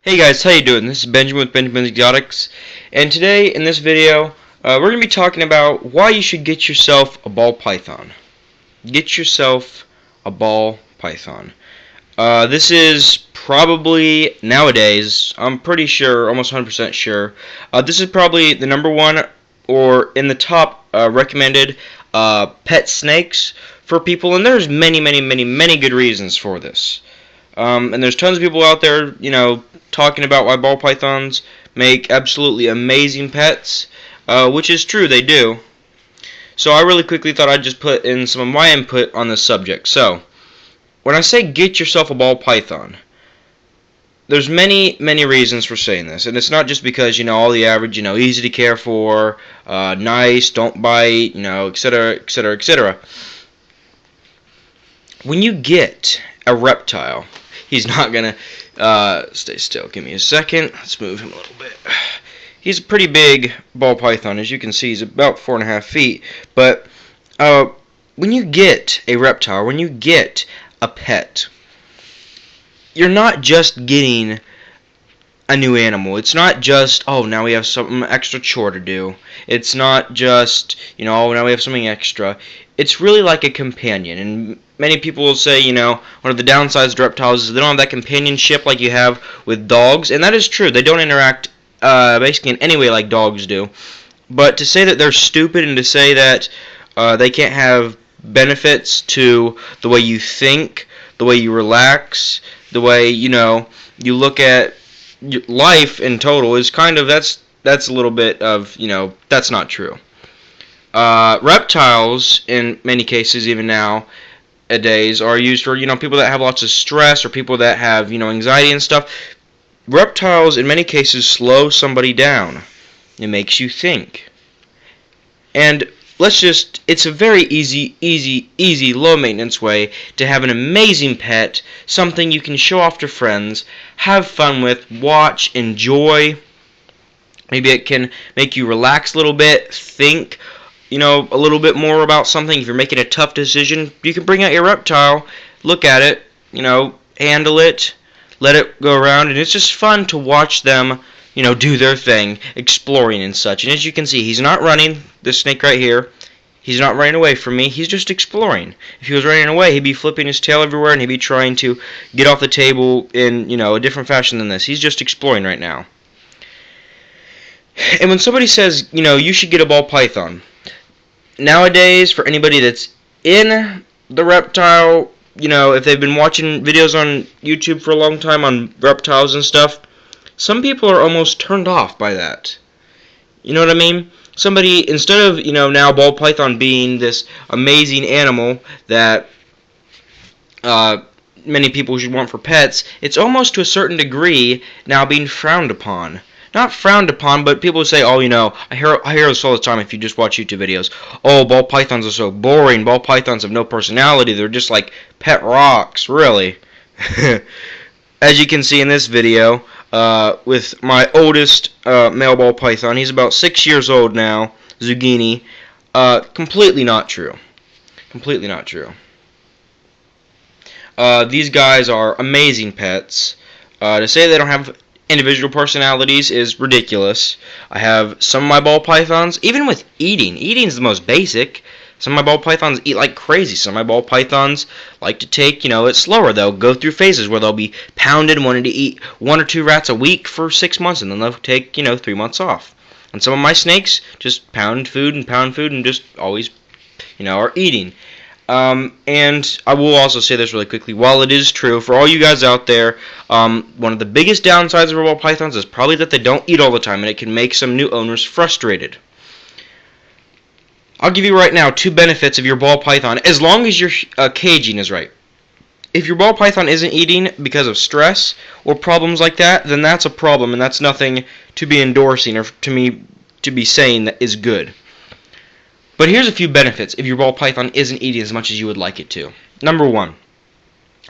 Hey guys, how you doing? This is Benjamin with Benjamin's Exotics, and today in this video, we're going to be talking about why you should get yourself a ball python. Get yourself a ball python. This is probably, nowadays, I'm pretty sure, almost 100% sure, this is probably the number one or in the top recommended pet snakes for people, and there's many good reasons for this. And there's tons of people out there, talking about why ball pythons make absolutely amazing pets, which is true, they do. So I really quickly thought I'd just put in some of my input on this subject. So, when I say get yourself a ball python, there's many reasons for saying this, and it's not just because, all the average, easy to care for, nice, don't bite, etc., etc., etc. When you get a reptile, he's not going to stay still. Give me a second. Let's move him a little bit. He's a pretty big ball python. As you can see, he's about 4.5 feet. But when you get a reptile, when you get a pet, you're not just getting a new animal. It's not just, oh, now we have some extra chore to do. It's not just, oh, now we have something extra. It's really like a companion. And many people will say, one of the downsides to reptiles is they don't have that companionship like you have with dogs. And that is true. They don't interact basically in any way like dogs do. But to say that they're stupid and to say that they can't have benefits to the way you think, the way you relax, the way, you look at life in total is kind of, that's a little bit of, that's not true. Reptiles, in many cases, even nowadays, are used for, people that have lots of stress or people that have, anxiety and stuff. Reptiles, in many cases, slow somebody down. It makes you think. And it's a very easy, low-maintenance way to have an amazing pet, something you can show off to friends, have fun with, watch, enjoy. Maybe it can make you relax a little bit, think, a little bit more about something. If you're making a tough decision, you can bring out your reptile, look at it, handle it, let it go around, and it's just fun to watch them, do their thing, exploring and such. And as you can see, he's not running, this snake right here. He's not running away from me, he's just exploring. If he was running away, he'd be flipping his tail everywhere, and he'd be trying to get off the table in, a different fashion than this. He's just exploring right now. And when somebody says, you should get a ball python, nowadays, for anybody that's in the reptile, if they've been watching videos on YouTube for a long time on reptiles and stuff, some people are almost turned off by that. You know what I mean? Somebody, instead of, now ball python being this amazing animal that many people should want for pets, it's almost to a certain degree now being frowned upon. Not frowned upon, but people say, oh, I hear this all the time if you just watch YouTube videos. Oh, ball pythons are so boring. Ball pythons have no personality. They're just like pet rocks, really. As you can see in this video, with my oldest male ball python, he's about 6 years old now, Zucchini. Completely not true. Completely not true. These guys are amazing pets. To say they don't have individual personalities is ridiculous. I have some of my ball pythons, even with eating's the most basic. Some of my ball pythons eat like crazy. Some of my ball pythons like to take, it slower. They'll go through phases where they'll be pounded, wanting to eat 1 or 2 rats a week for 6 months, and then they'll take, 3 months off. And some of my snakes just pound food and just always, are eating. And I will also say this really quickly. While it is true, for all you guys out there, one of the biggest downsides of ball pythons is probably that they don't eat all the time, and it can make some new owners frustrated. I'll give you right now 2 benefits of your ball python, as long as your caging is right. If your ball python isn't eating because of stress or problems like that, then that's a problem, and that's nothing to be endorsing or to be saying that is good. But here's a few benefits if your ball python isn't eating as much as you would like it to. Number 1,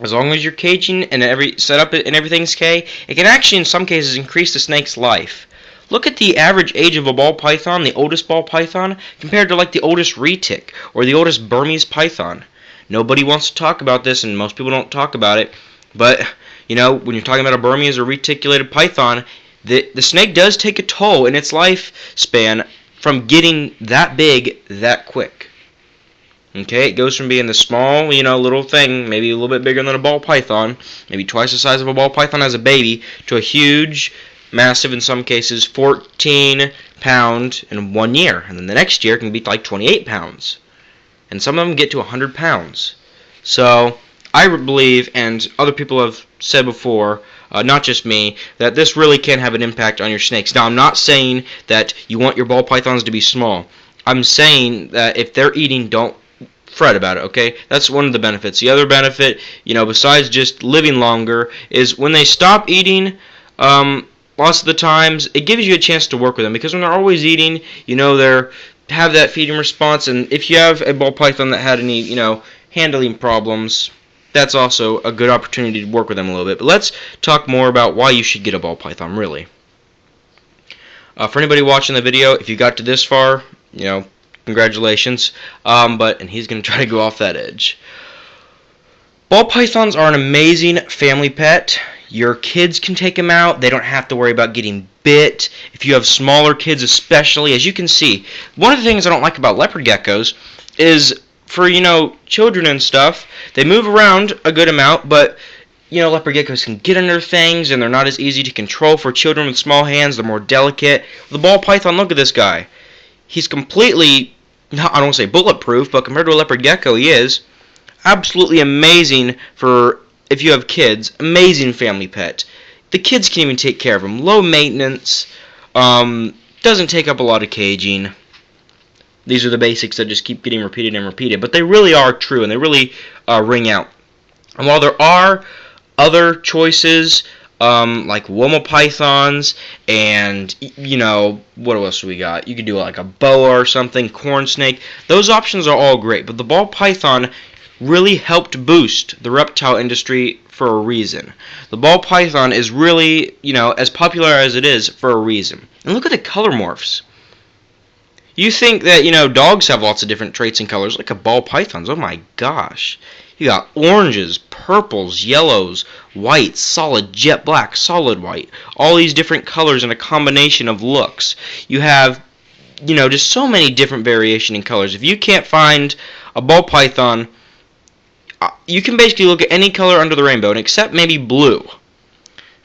as long as your caging and every setup and everything's okay, it can actually in some cases increase the snake's life. Look at the average age of a ball python, the oldest ball python, compared to like the oldest retic or the oldest Burmese python. Nobody wants to talk about this, and most people don't talk about it, but You know, when you're talking about a Burmese or reticulated python, the snake does take a toll in its lifespan from getting that big that quick. Okay, it goes from being the small, little thing, maybe a little bit bigger than a ball python, maybe twice the size of a ball python as a baby, to a huge, massive, in some cases, 14-pound in 1 year. And then the next year it can be like 28 pounds. And some of them get to 100 pounds. So I believe, and other people have said before, not just me, that this really can have an impact on your snakes. Now, I'm not saying that you want your ball pythons to be small. I'm saying that if they're eating, don't fret about it, okay? That's one of the benefits. The other benefit, besides just living longer, is when they stop eating, lots of the times, it gives you a chance to work with them, because when they're always eating, they're have that feeding response, and if you have a ball python that had any, handling problems, that's also a good opportunity to work with them a little bit. But let's talk more about why you should get a ball python, really. For anybody watching the video, if you got to this far, congratulations. And he's going to try to go off that edge. Ball pythons are an amazing family pet. Your kids can take them out. They don't have to worry about getting bit. If you have smaller kids especially, as you can see, one of the things I don't like about leopard geckos is for, children and stuff, they move around a good amount, but, leopard geckos can get under things, and they're not as easy to control for children with small hands. They're more delicate. The ball python, look at this guy. He's completely, I don't want to say bulletproof, but compared to a leopard gecko, he is absolutely amazing for if you have kids. Amazing family pet. The kids can even take care of him. Low maintenance. Doesn't take up a lot of caging. These are the basics that just keep getting repeated and repeated. But they really are true, and they really ring out. And while there are other choices, like Woma pythons, and, what else do we got? You could do like a boa or something, corn snake. Those options are all great, but the ball python really helped boost the reptile industry for a reason. The ball python is really, as popular as it is for a reason. And look at the color morphs. You think that, dogs have lots of different traits and colors. Look at ball pythons. Oh my gosh. You got oranges, purples, yellows, whites, solid jet black, solid white. All these different colors and a combination of looks. You have, just so many different variation in colors. If you can't find a ball python, you can basically look at any color under the rainbow, and except maybe blue.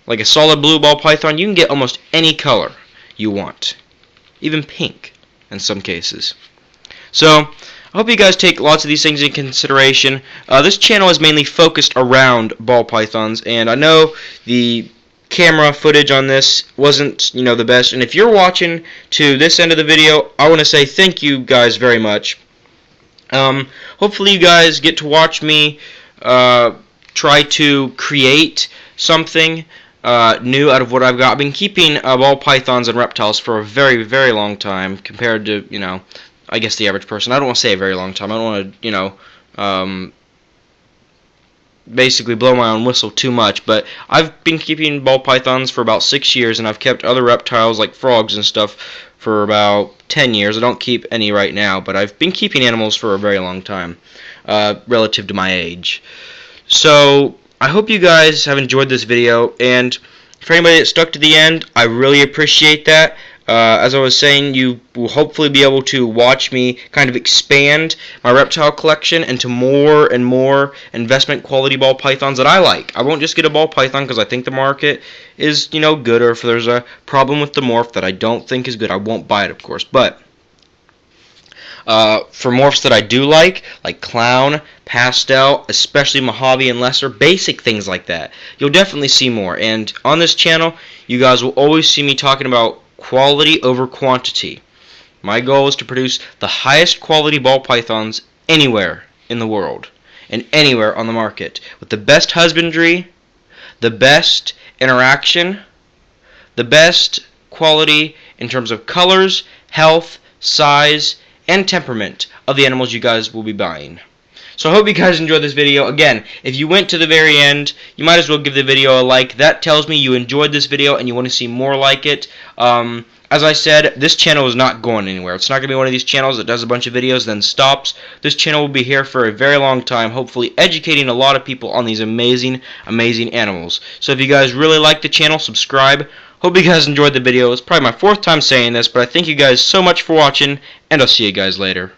Like a solid blue ball python, you can get almost any color you want. Even pink in some cases. So, I hope you guys take lots of these things into consideration. This channel is mainly focused around ball pythons, and I know the camera footage on this wasn't, the best. And if you're watching to this end of the video, I want to say thank you guys very much. Hopefully you guys get to watch me try to create something new out of what I've got. I've been keeping ball pythons and reptiles for a very, very long time compared to, I guess the average person. I don't want to say a very long time. I don't want to, basically blow my own whistle too much, but I've been keeping ball pythons for about 6 years, and I've kept other reptiles like frogs and stuff for about 10 years. I don't keep any right now, but I've been keeping animals for a very long time, relative to my age. So, I hope you guys have enjoyed this video, and for anybody that stuck to the end, I really appreciate that. As I was saying, you will hopefully be able to watch me kind of expand my reptile collection into more and more investment quality ball pythons that I like. I won't just get a ball python because I think the market is, good, or if there's a problem with the morph that I don't think is good, I won't buy it, of course. But for morphs that I do like clown, pastel, especially Mojave and lesser, basic things like that, you'll definitely see more. And on this channel, you guys will always see me talking about quality over quantity. My goal is to produce the highest quality ball pythons anywhere in the world and anywhere on the market, with the best husbandry, the best interaction, the best quality in terms of colors, health, size, and temperament of the animals you guys will be buying. So I hope you guys enjoyed this video. Again, if you went to the very end, you might as well give the video a like. That tells me you enjoyed this video and you want to see more like it. As I said, this channel is not going anywhere. It's not going to be one of these channels that does a bunch of videos then stops. This channel will be here for a very long time, hopefully educating a lot of people on these amazing, amazing animals. So if you guys really like the channel, subscribe. Hope you guys enjoyed the video. It's probably my 4th time saying this, but I thank you guys so much for watching, and I'll see you guys later.